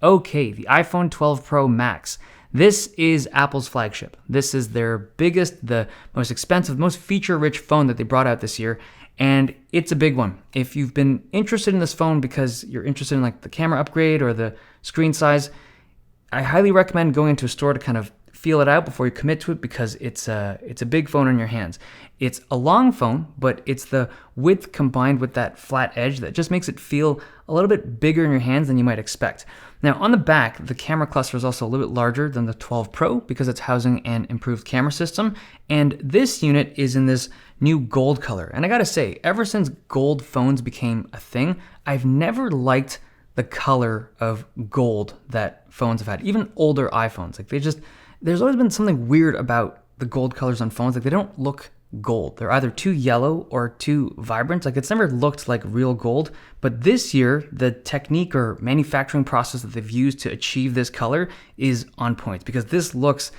Okay, the iPhone 12 Pro Max. This is Apple's flagship. This is their biggest, the most expensive, most feature-rich phone that they brought out this year, and it's a big one. If you've been interested in this phone because you're interested in like the camera upgrade or the screen size, I highly recommend going into a store to kind of feel it out before you commit to it because it's a big phone in your hands. It's a long phone, but it's the width combined with that flat edge that just makes it feel a little bit bigger in your hands than you might expect. Now on the back, the camera cluster is also a little bit larger than the 12 Pro because it's housing an improved camera system. And this unit is in this new gold color. And I gotta say, ever since gold phones became a thing, I've never liked the color of gold that phones have had, even older iPhones. Like there's always been something weird about the gold colors on phones. Like they don't look gold. They're either too yellow or too vibrant. Like it's never looked like real gold. But this year, the technique or manufacturing process that they've used to achieve this color is on point because this looks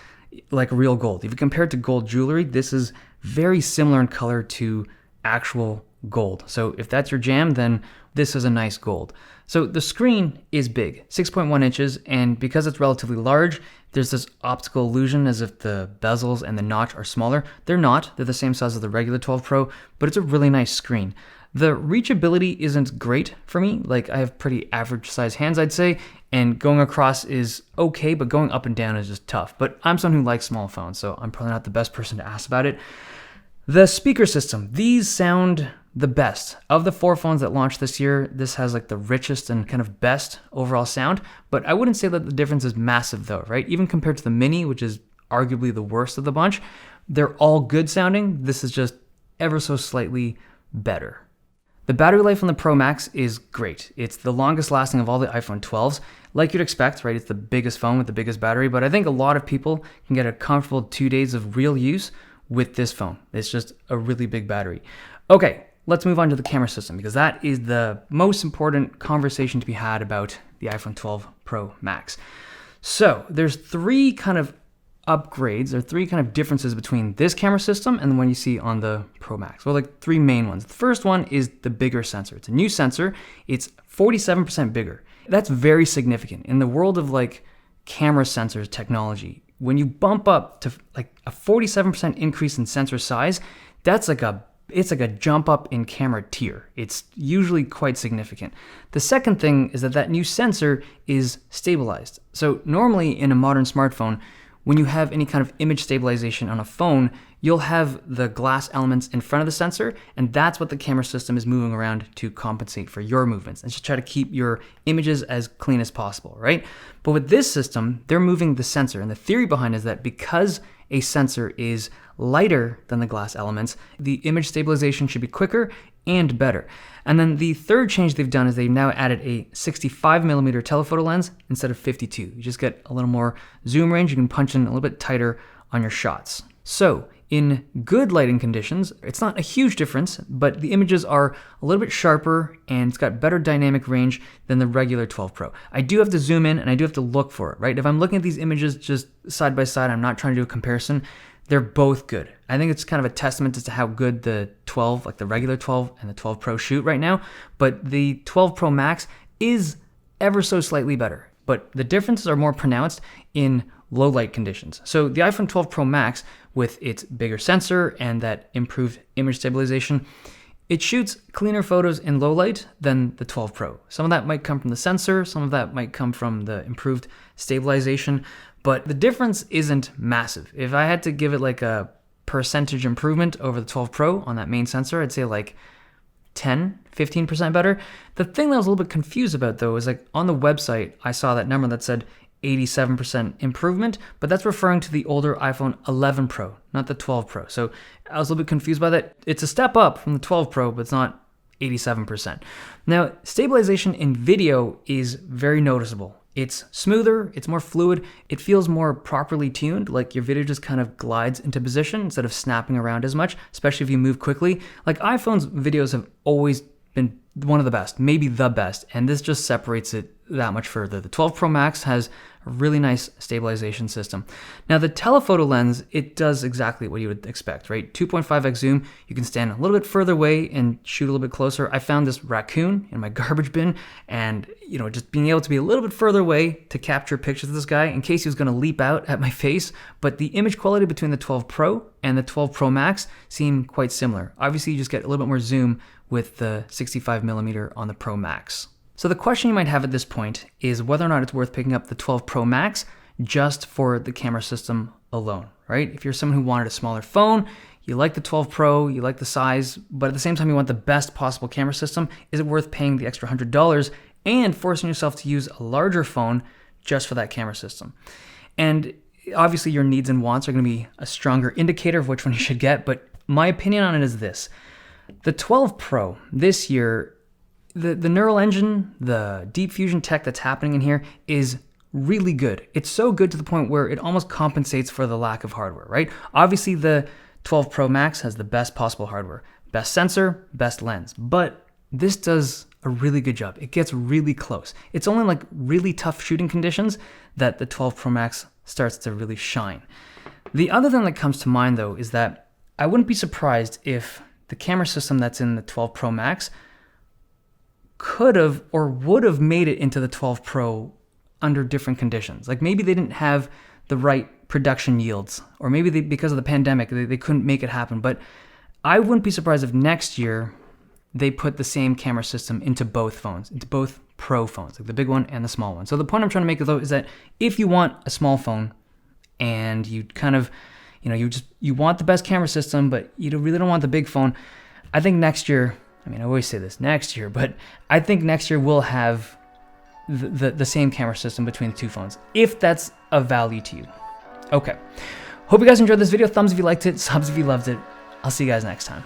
like real gold. If you compare it to gold jewelry, this is very similar in color to actual gold. So if that's your jam, then this is a nice gold. So the screen is big, 6.1 inches, and because it's relatively large, there's this optical illusion as if the bezels and the notch are smaller. They're not. They're the same size as the regular 12 Pro, but it's a really nice screen. The reachability isn't great for me. Like I have pretty average size hands, I'd say, and going across is okay, but going up and down is just tough. But I'm someone who likes small phones, so I'm probably not the best person to ask about it. The speaker system, these sound the best. Of the 4 phones that launched this year, this has like the richest and kind of best overall sound, but I wouldn't say that the difference is massive though, right? Even compared to the Mini, which is arguably the worst of the bunch, they're all good sounding. This is just ever so slightly better. The battery life on the Pro Max is great. It's the longest lasting of all the iPhone 12s. Like you'd expect, right? It's the biggest phone with the biggest battery, but I think a lot of people can get a comfortable 2 days of real use with this phone. It's just a really big battery. Okay, let's move on to the camera system because that is the most important conversation to be had about the iPhone 12 Pro Max. So there's 3 kind of upgrades or 3 kind of differences between this camera system and the one you see on the Pro Max. Well, like 3 main ones. The first one is the bigger sensor. It's a new sensor. It's 47% bigger. That's very significant. In the world of like camera sensors technology, when you bump up to like a 47% increase in sensor size, it's like a jump up in camera tier. It's usually quite significant. The second thing is that new sensor is stabilized. So normally in a modern smartphone, when you have any kind of image stabilization on a phone, you'll have the glass elements in front of the sensor, and that's what the camera system is moving around to compensate for your movements and just try to keep your images as clean as possible, right? But with this system, they're moving the sensor, and the theory behind it is that because a sensor is lighter than the glass elements, the image stabilization should be quicker and better. And then the third change they've done is they've now added a 65mm telephoto lens instead of 52. You just get a little more zoom range. You can punch in a little bit tighter on your shots. So in good lighting conditions, it's not a huge difference, but the images are a little bit sharper and it's got better dynamic range than the regular 12 Pro. I do have to zoom in and I do have to look for it, right? If I'm looking at these images just side by side, I'm not trying to do a comparison, they're both good. I think it's kind of a testament as to how good the 12, like the regular 12 and the 12 Pro shoot right now, but the 12 Pro Max is ever so slightly better. But the differences are more pronounced in low light conditions. So the iPhone 12 Pro Max, with its bigger sensor and that improved image stabilization, it shoots cleaner photos in low light than the 12 Pro. Some of that might come from the sensor, some of that might come from the improved stabilization, but the difference isn't massive. If I had to give it like a percentage improvement over the 12 Pro on that main sensor, I'd say like 10, 15% better. The thing that I was a little bit confused about though is like on the website, I saw that number that said 87% improvement, but that's referring to the older iPhone 11 Pro, not the 12 Pro. So I was a little bit confused by that. It's a step up from the 12 Pro, but it's not 87%. Now, stabilization in video is very noticeable. It's smoother, it's more fluid, it feels more properly tuned, like your video just kind of glides into position instead of snapping around as much, especially if you move quickly. Like iPhone's videos have always been one of the best, maybe the best, and this just separates it that much further. The 12 Pro Max has a really nice stabilization system. Now the telephoto lens, it does exactly what you would expect, right? 2.5x zoom, you can stand a little bit further away and shoot a little bit closer. I found this raccoon in my garbage bin, and just being able to be a little bit further away to capture pictures of this guy in case he was going to leap out at my face. But the image quality between the 12 Pro and the 12 Pro Max seem quite similar. Obviously you just get a little bit more zoom with the 65mm on the Pro Max. So the question you might have at this point is whether or not it's worth picking up the 12 Pro Max just for the camera system alone, right? If you're someone who wanted a smaller phone, you like the 12 Pro, you like the size, but at the same time you want the best possible camera system, is it worth paying the extra $100 and forcing yourself to use a larger phone just for that camera system? And obviously your needs and wants are going to be a stronger indicator of which one you should get, but my opinion on it is this. The 12 Pro this year, the neural engine, the deep fusion tech that's happening in here is really good. It's so good to the point where it almost compensates for the lack of hardware, right? Obviously the 12 Pro Max has the best possible hardware, best sensor, best lens, but this does a really good job. It gets really close. It's only like really tough shooting conditions that the 12 Pro Max starts to really shine. The other thing that comes to mind though is that I wouldn't be surprised if the camera system that's in the 12 Pro Max could have or would have made it into the 12 Pro under different conditions. Like maybe they didn't have the right production yields, or maybe because of the pandemic, they couldn't make it happen. But I wouldn't be surprised if next year they put the same camera system into both phones, into both Pro phones, like the big one and the small one. So the point I'm trying to make though is that if you want a small phone and you kind of, you want the best camera system, but you really don't want the big phone, I think next year, I always say this next year, but I think next year we'll have the same camera system between the two phones, if that's of value to you. Okay. Hope you guys enjoyed this video. Thumbs if you liked it, subs if you loved it. I'll see you guys next time.